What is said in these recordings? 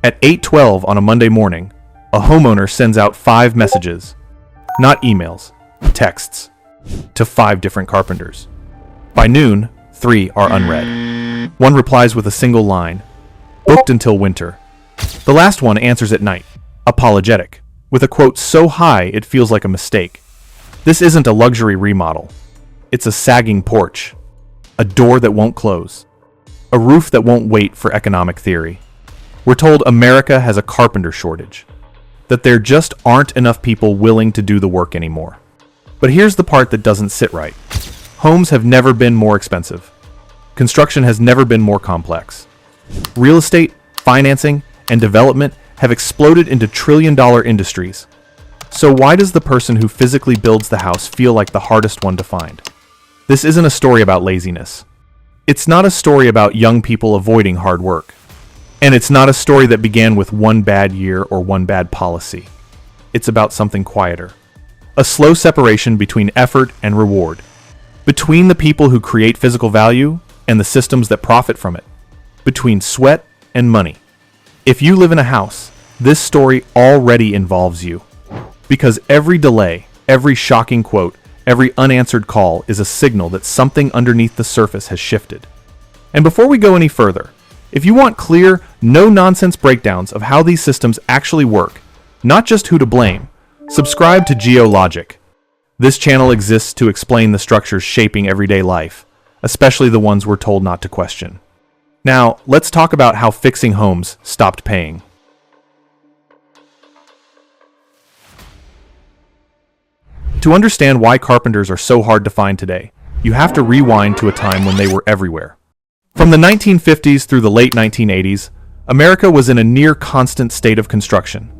At 8:12 on a Monday morning, a homeowner sends out 5 messages, not emails, texts, to 5 different carpenters. By noon, 3 are unread. One replies with a single line, booked until winter. The last one answers at night, apologetic, with a quote so high it feels like a mistake. This isn't a luxury remodel. It's a sagging porch, a door that won't close, a roof that won't wait for economic theory. We're told America has a carpenter shortage, that there just aren't enough people willing to do the work anymore. But here's the part that doesn't sit right. Homes have never been more expensive. Construction has never been more complex. Real estate, financing, and development have exploded into trillion-dollar industries. So why does the person who physically builds the house feel like the hardest one to find? This isn't a story about laziness. It's not a story about young people avoiding hard work. And it's not a story that began with one bad year or one bad policy. It's about something quieter. A slow separation between effort and reward. Between the people who create physical value and the systems that profit from it. Between sweat and money. If you live in a house, this story already involves you. Because every delay, every shocking quote, every unanswered call is a signal that something underneath the surface has shifted. And before we go any further, if you want clear, no-nonsense breakdowns of how these systems actually work, not just who to blame, subscribe to GeoLogic. This channel exists to explain the structures shaping everyday life, especially the ones we're told not to question. Now, let's talk about how fixing homes stopped paying. To understand why carpenters are so hard to find today, you have to rewind to a time when they were everywhere. From the 1950s through the late 1980s, America was in a near-constant state of construction.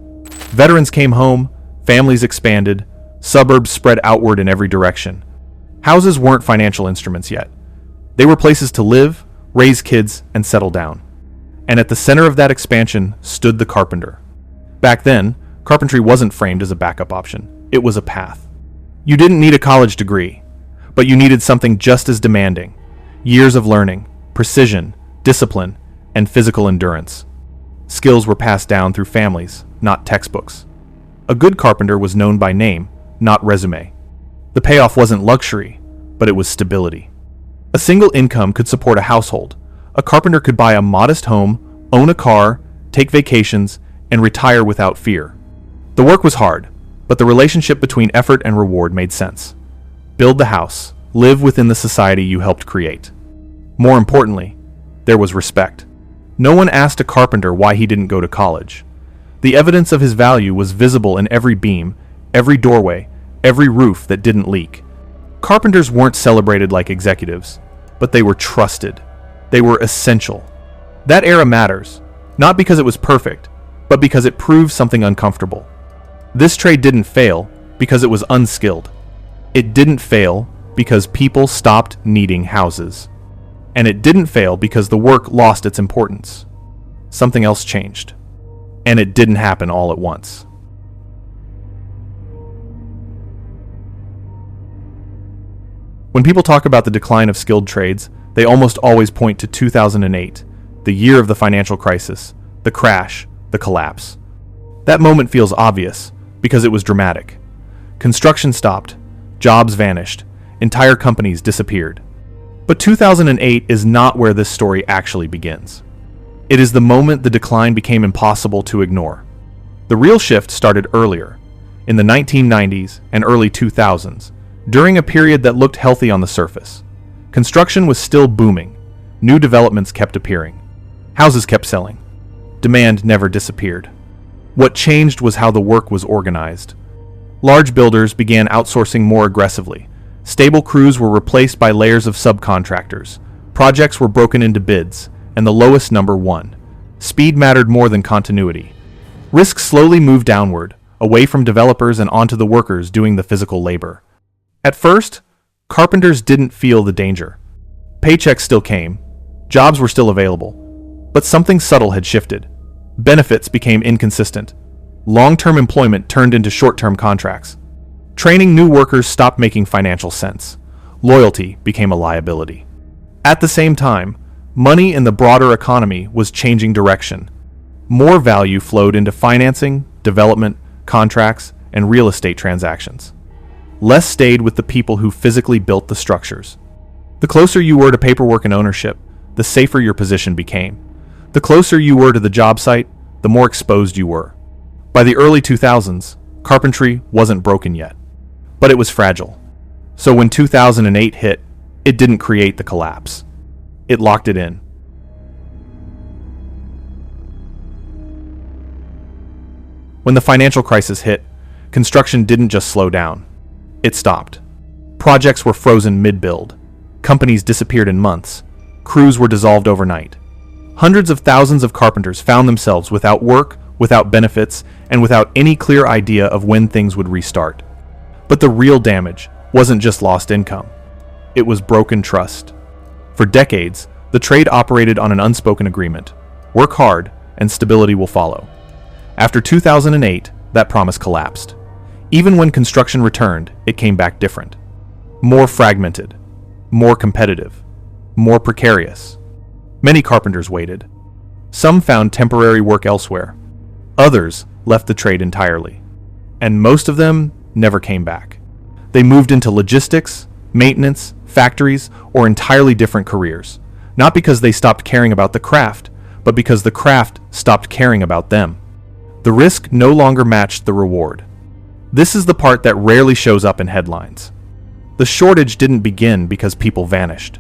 Veterans came home, families expanded, suburbs spread outward in every direction. Houses weren't financial instruments yet. They were places to live, raise kids, and settle down. And at the center of that expansion stood the carpenter. Back then, carpentry wasn't framed as a backup option. It was a path. You didn't need a college degree, but you needed something just as demanding. Years of learning, precision, discipline, and physical endurance. Skills were passed down through families, not textbooks. A good carpenter was known by name, not resume. The payoff wasn't luxury, but it was stability. A single income could support a household. A carpenter could buy a modest home, own a car, take vacations, and retire without fear. The work was hard, but the relationship between effort and reward made sense. Build the house, live within the society you helped create. More importantly, there was respect. No one asked a carpenter why he didn't go to college. The evidence of his value was visible in every beam, every doorway, every roof that didn't leak. Carpenters weren't celebrated like executives, but they were trusted. They were essential. That era matters, not because it was perfect, but because it proved something uncomfortable. This trade didn't fail because it was unskilled. It didn't fail because people stopped needing houses. And it didn't fail because the work lost its importance. Something else changed. And it didn't happen all at once. When people talk about the decline of skilled trades, they almost always point to 2008, the year of the financial crisis, the crash, the collapse. That moment feels obvious because it was dramatic. Construction stopped, jobs vanished, entire companies disappeared. But 2008 is not where this story actually begins. It is the moment the decline became impossible to ignore. The real shift started earlier, in the 1990s and early 2000s, during a period that looked healthy on the surface. Construction was still booming. New developments kept appearing. Houses kept selling. Demand never disappeared. What changed was how the work was organized. Large builders began outsourcing more aggressively. Stable crews were replaced by layers of subcontractors. Projects were broken into bids, and the lowest number won. Speed mattered more than continuity. Risk slowly moved downward, away from developers and onto the workers doing the physical labor. At first, carpenters didn't feel the danger. Paychecks still came, jobs were still available, but something subtle had shifted. Benefits became inconsistent. Long-term employment turned into short-term contracts. Training new workers stopped making financial sense. Loyalty became a liability. At the same time, money in the broader economy was changing direction. more value flowed into financing, development, contracts, and real estate transactions. Less stayed with the people who physically built the structures. The closer you were to paperwork and ownership, the safer your position became. The closer you were to the job site, the more exposed you were. By the early 2000s, carpentry wasn't broken yet, but it was fragile. So when 2008 hit, it didn't create the collapse. It locked it in. When the financial crisis hit, construction didn't just slow down. It stopped. Projects were frozen mid-build. Companies disappeared in months. Crews were dissolved overnight. Hundreds of thousands of carpenters found themselves without work, without benefits, and without any clear idea of when things would restart. But the real damage wasn't just lost income. It was broken trust. For decades, the trade operated on an unspoken agreement. Work hard, and stability will follow. After 2008, that promise collapsed. Even when construction returned, it came back different. More fragmented, more competitive, more precarious. Many carpenters waited. Some found temporary work elsewhere. Others left the trade entirely. And most of them never came back. They moved into logistics, maintenance, factories, or entirely different careers. Not because they stopped caring about the craft, but because the craft stopped caring about them. The risk no longer matched the reward. This is the part that rarely shows up in headlines. The shortage didn't begin because people vanished.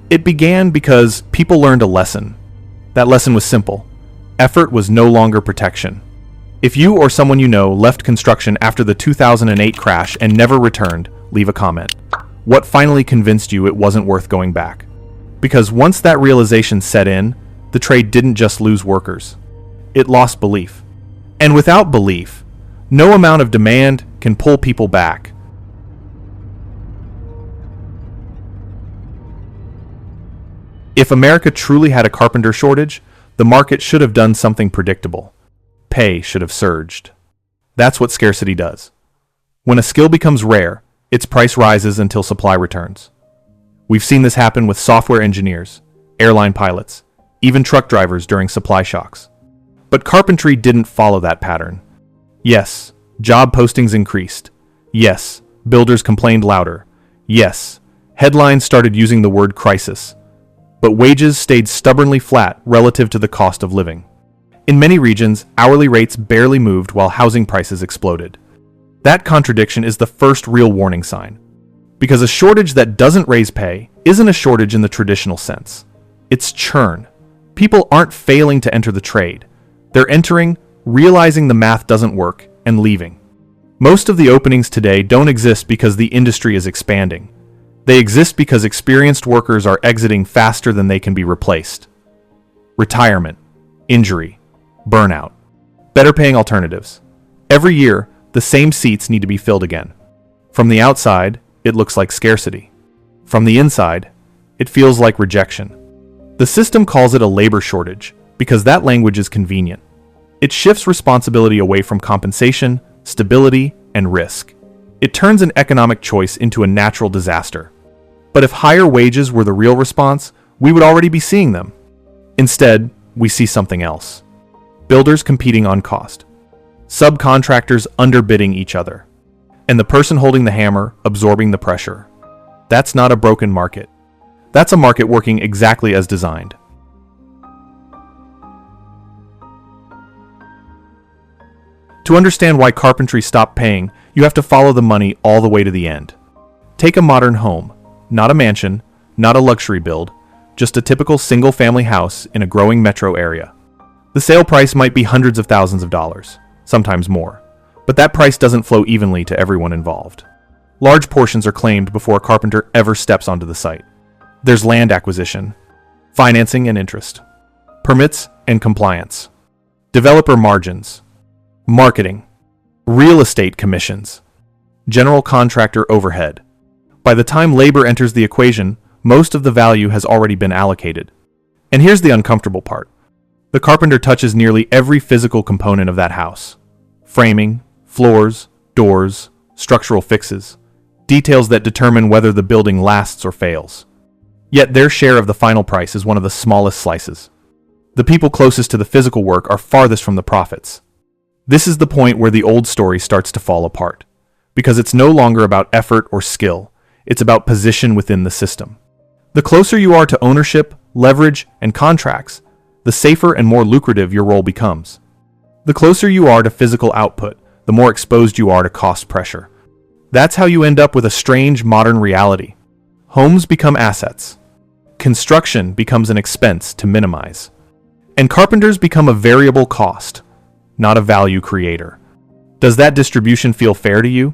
It began because people learned a lesson. That lesson was simple. Effort was no longer protection. If you or someone you know left construction after the 2008 crash and never returned, leave a comment. What finally convinced you it wasn't worth going back? Because once that realization set in, the trade didn't just lose workers. It lost belief. And without belief, no amount of demand can pull people back. If America truly had a carpenter shortage, the market should have done something predictable. Pay should have surged. That's what scarcity does. When a skill becomes rare, its price rises until supply returns. We've seen this happen with software engineers, airline pilots, even truck drivers during supply shocks. But carpentry didn't follow that pattern. Yes, job postings increased. Yes, builders complained louder. Yes, headlines started using the word crisis. But wages stayed stubbornly flat relative to the cost of living. In many regions, hourly rates barely moved while housing prices exploded. That contradiction is the first real warning sign. Because a shortage that doesn't raise pay isn't a shortage in the traditional sense. It's churn. People aren't failing to enter the trade. They're entering, realizing the math doesn't work, and leaving. Most of the openings today don't exist because the industry is expanding. They exist because experienced workers are exiting faster than they can be replaced. Retirement, injury, burnout, better paying alternatives. Every year, the same seats need to be filled again. From the outside, it looks like scarcity. From the inside, it feels like rejection. The system calls it a labor shortage because that language is convenient. It shifts responsibility away from compensation, stability, and risk. It turns an economic choice into a natural disaster. But if higher wages were the real response, we would already be seeing them. Instead, we see something else. Builders competing on cost. Subcontractors underbidding each other. And the person holding the hammer absorbing the pressure. That's not a broken market. That's a market working exactly as designed. To understand why carpentry stopped paying, you have to follow the money all the way to the end. Take a modern home, not a mansion, not a luxury build, just a typical single-family house in a growing metro area. The sale price might be hundreds of thousands of dollars, sometimes more, but that price doesn't flow evenly to everyone involved. Large portions are claimed before a carpenter ever steps onto the site. There's land acquisition, financing and interest, permits and compliance, developer margins, marketing, real estate commissions, general contractor overhead. By the time labor enters the equation, most of the value has already been allocated. And here's the uncomfortable part. The carpenter touches nearly every physical component of that house. Framing, floors, doors, structural fixes, details that determine whether the building lasts or fails. Yet their share of the final price is one of the smallest slices. The people closest to the physical work are farthest from the profits. This is the point where the old story starts to fall apart, because it's no longer about effort or skill, it's about position within the system. The closer you are to ownership, leverage, and contracts, the safer and more lucrative your role becomes. The closer you are to physical output, the more exposed you are to cost pressure. That's how you end up with a strange modern reality. Homes become assets. Construction becomes an expense to minimize. And carpenters become a variable cost, not a value creator. Does that distribution feel fair to you?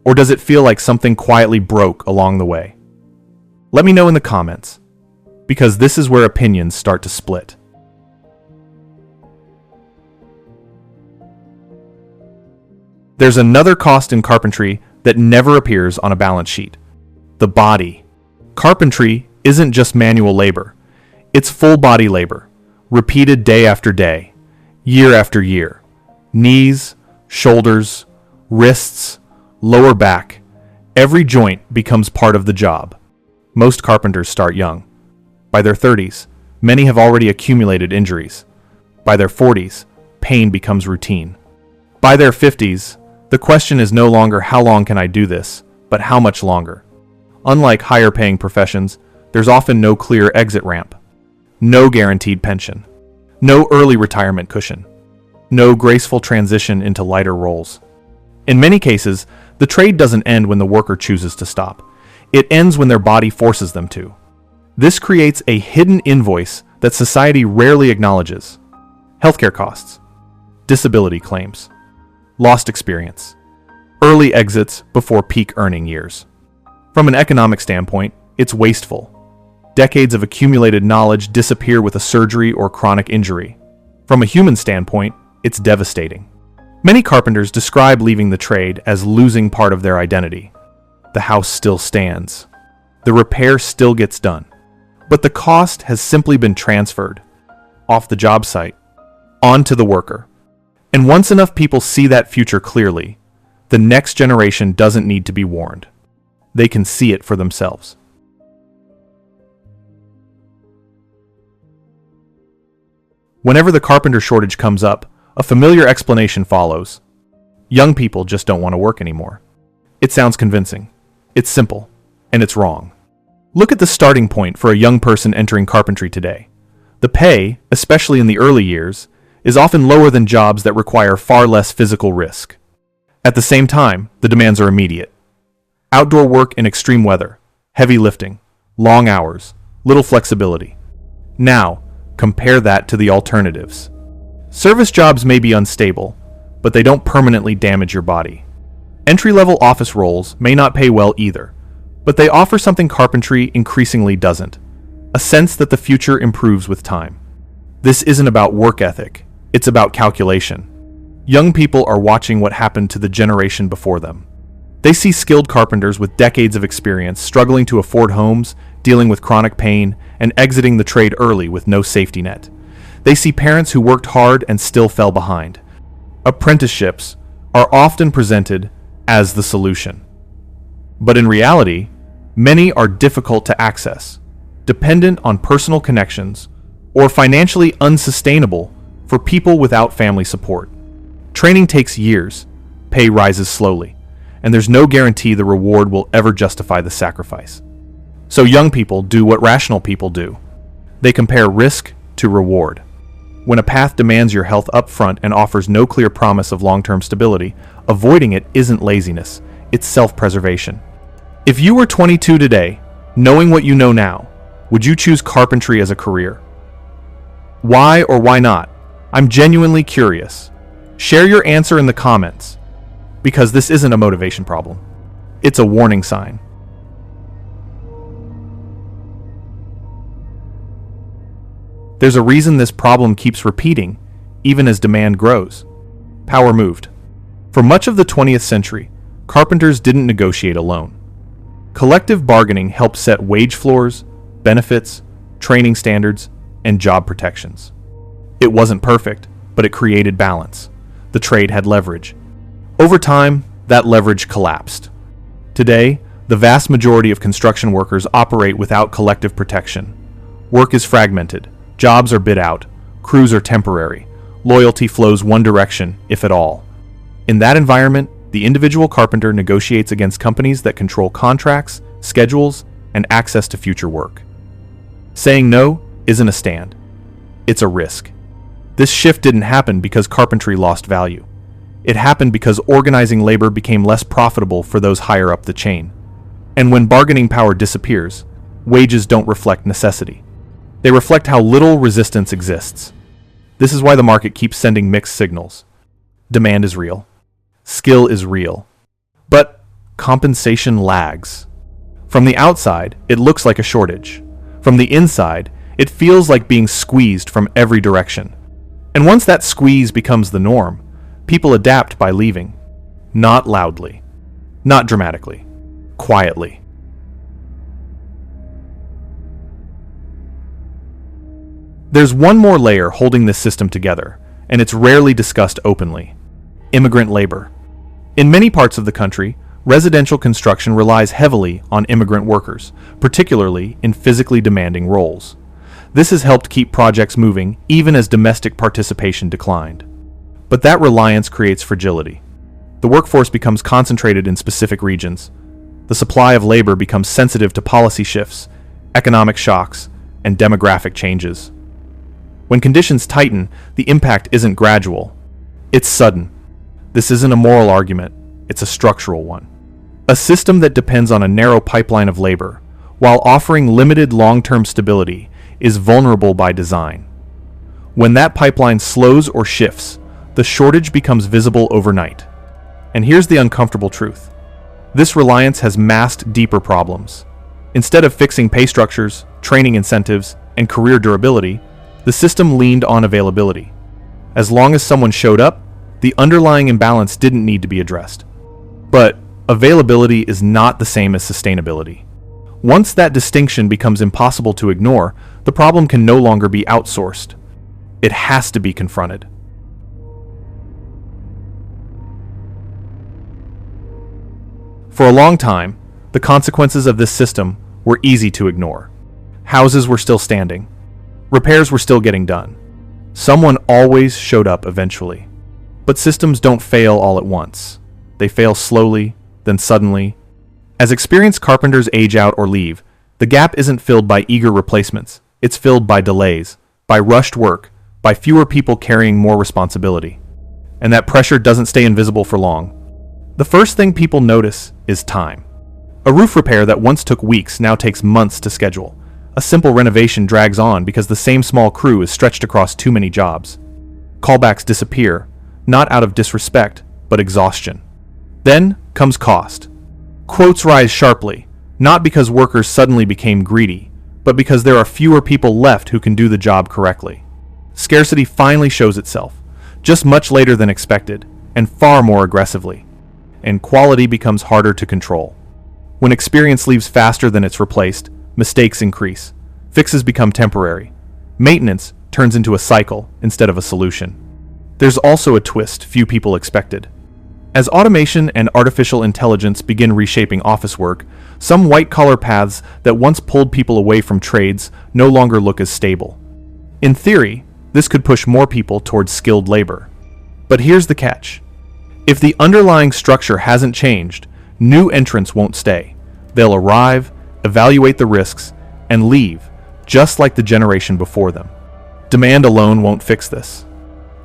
Or does it feel like something quietly broke along the way? Let me know in the comments, because this is where opinions start to split. There's another cost in carpentry that never appears on a balance sheet: the body. Carpentry isn't just manual labor. It's full body labor, repeated day after day, year after year. Knees, shoulders, wrists, lower back, every joint becomes part of the job. Most carpenters start young. By their 30s, many have already accumulated injuries. By their 40s, pain becomes routine. By their 50s, the question is no longer how long can I do this, but how much longer. Unlike higher paying professions, there's often no clear exit ramp, no guaranteed pension, no early retirement cushion, no graceful transition into lighter roles. In many cases, the trade doesn't end when the worker chooses to stop. It ends when their body forces them to. This creates a hidden invoice that society rarely acknowledges. Healthcare costs, disability claims, lost experience, early exits before peak earning years. From an economic standpoint, it's wasteful. Decades of accumulated knowledge disappear with a surgery or chronic injury. From a human standpoint, it's devastating. Many carpenters describe leaving the trade as losing part of their identity. The house still stands. The repair still gets done. But the cost has simply been transferred off the job site onto the worker. And once enough people see that future clearly, the next generation doesn't need to be warned. They can see it for themselves. Whenever the carpenter shortage comes up, a familiar explanation follows. Young people just don't want to work anymore. It sounds convincing. It's simple. And it's wrong. Look at the starting point for a young person entering carpentry today. The pay, especially in the early years, is often lower than jobs that require far less physical risk. At the same time, the demands are immediate. Outdoor work in extreme weather, heavy lifting, long hours, little flexibility. Now, compare that to the alternatives. Service jobs may be unstable, but they don't permanently damage your body. Entry-level office roles may not pay well either, but they offer something carpentry increasingly doesn't: a sense that the future improves with time. This isn't about work ethic, it's about calculation. Young people are watching what happened to the generation before them. They see skilled carpenters with decades of experience struggling to afford homes, dealing with chronic pain, and exiting the trade early with no safety net. They see parents who worked hard and still fell behind. Apprenticeships are often presented as the solution. But in reality, many are difficult to access, dependent on personal connections, or financially unsustainable for people without family support. Training takes years, pay rises slowly, and there's no guarantee the reward will ever justify the sacrifice. So young people do what rational people do. They compare risk to reward. When a path demands your health up front and offers no clear promise of long-term stability, avoiding it isn't laziness, it's self-preservation. If you were 22 today, knowing what you know now, would you choose carpentry as a career? Why or why not? I'm genuinely curious. Share your answer in the comments, because this isn't a motivation problem. It's a warning sign. There's a reason this problem keeps repeating, even as demand grows. Power moved. For much of the 20th century, carpenters didn't negotiate alone. Collective bargaining helped set wage floors, benefits, training standards, and job protections. It wasn't perfect, but it created balance. The trade had leverage. Over time, that leverage collapsed. Today, the vast majority of construction workers operate without collective protection. Work is fragmented, jobs are bid out, crews are temporary, loyalty flows one direction, if at all. In that environment, the individual carpenter negotiates against companies that control contracts, schedules, and access to future work. Saying no isn't a stand. It's a risk. This shift didn't happen because carpentry lost value. It happened because organizing labor became less profitable for those higher up the chain. And when bargaining power disappears, wages don't reflect necessity. They reflect how little resistance exists. This is why the market keeps sending mixed signals. Demand is real. Skill is real. But compensation lags. From the outside, it looks like a shortage. From the inside, it feels like being squeezed from every direction. And once that squeeze becomes the norm, people adapt by leaving. Not loudly. Not dramatically. Quietly. There's one more layer holding this system together, and it's rarely discussed openly. Immigrant labor. In many parts of the country, residential construction relies heavily on immigrant workers, particularly in physically demanding roles. This has helped keep projects moving even as domestic participation declined. But that reliance creates fragility. The workforce becomes concentrated in specific regions. The supply of labor becomes sensitive to policy shifts, economic shocks, and demographic changes. When conditions tighten, the impact isn't gradual. It's sudden. This isn't a moral argument, it's a structural one. A system that depends on a narrow pipeline of labor, while offering limited long-term stability, is vulnerable by design. When that pipeline slows or shifts, the shortage becomes visible overnight. And here's the uncomfortable truth. This reliance has masked deeper problems. Instead of fixing pay structures, training incentives, and career durability, the system leaned on availability. As long as someone showed up, the underlying imbalance didn't need to be addressed. But availability is not the same as sustainability. Once that distinction becomes impossible to ignore, the problem can no longer be outsourced. It has to be confronted. For a long time, the consequences of this system were easy to ignore. Houses were still standing. Repairs were still getting done. Someone always showed up eventually. But systems don't fail all at once. They fail slowly, then suddenly. As experienced carpenters age out or leave, the gap isn't filled by eager replacements. It's filled by delays, by rushed work, by fewer people carrying more responsibility. And that pressure doesn't stay invisible for long. The first thing people notice is time. A roof repair that once took weeks now takes months to schedule. A simple renovation drags on because the same small crew is stretched across too many jobs. Callbacks disappear, not out of disrespect, but exhaustion. Then comes cost. Quotes rise sharply, not because workers suddenly became greedy, but because there are fewer people left who can do the job correctly. Scarcity finally shows itself, just much later than expected, and far more aggressively. And quality becomes harder to control. When experience leaves faster than it's replaced, mistakes increase. Fixes become temporary. Maintenance turns into a cycle instead of a solution. There's also a twist few people expected. As automation and artificial intelligence begin reshaping office work, some white-collar paths that once pulled people away from trades no longer look as stable. In theory, this could push more people towards skilled labor. But here's the catch. If the underlying structure hasn't changed, new entrants won't stay. They'll arrive, evaluate the risks, and leave, just like the generation before them. Demand alone won't fix this.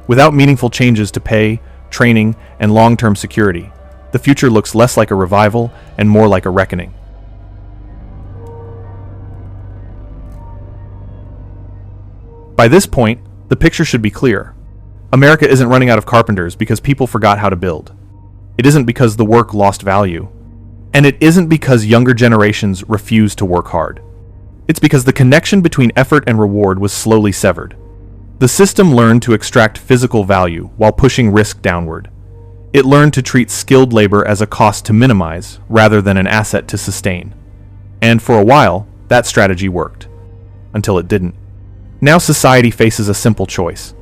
Without meaningful changes to pay, training, and long-term security, the future looks less like a revival and more like a reckoning. By this point, the picture should be clear. America isn't running out of carpenters because people forgot how to build. It isn't because the work lost value. And it isn't because younger generations refuse to work hard. It's because the connection between effort and reward was slowly severed. The system learned to extract physical value while pushing risk downward. It learned to treat skilled labor as a cost to minimize rather than an asset to sustain. And for a while, that strategy worked. Until it didn't. Now society faces a simple choice.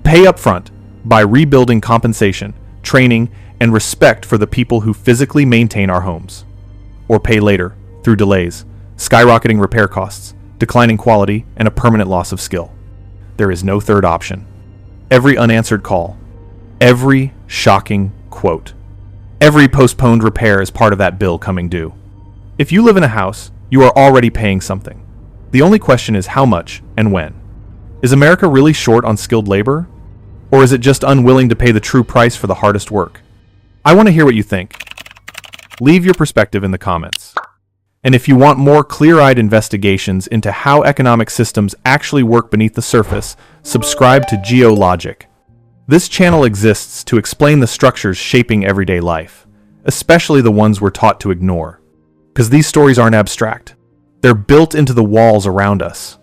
Pay up front by rebuilding compensation, training, and respect for the people who physically maintain our homes. Or pay later, through delays, skyrocketing repair costs, declining quality, and a permanent loss of skill. there is no third option. Every unanswered call, every shocking quote, every postponed repair is part of that bill coming due. If you live in a house, you are already paying something. The only question is how much and when. Is America really short on skilled labor? Or is it just unwilling to pay the true price for the hardest work? I want to hear what you think. Leave your perspective in the comments. And if you want more clear-eyed investigations into how economic systems actually work beneath the surface, subscribe to Geologic. This channel exists to explain the structures shaping everyday life, especially the ones we're taught to ignore. Because these stories aren't abstract. They're built into the walls around us.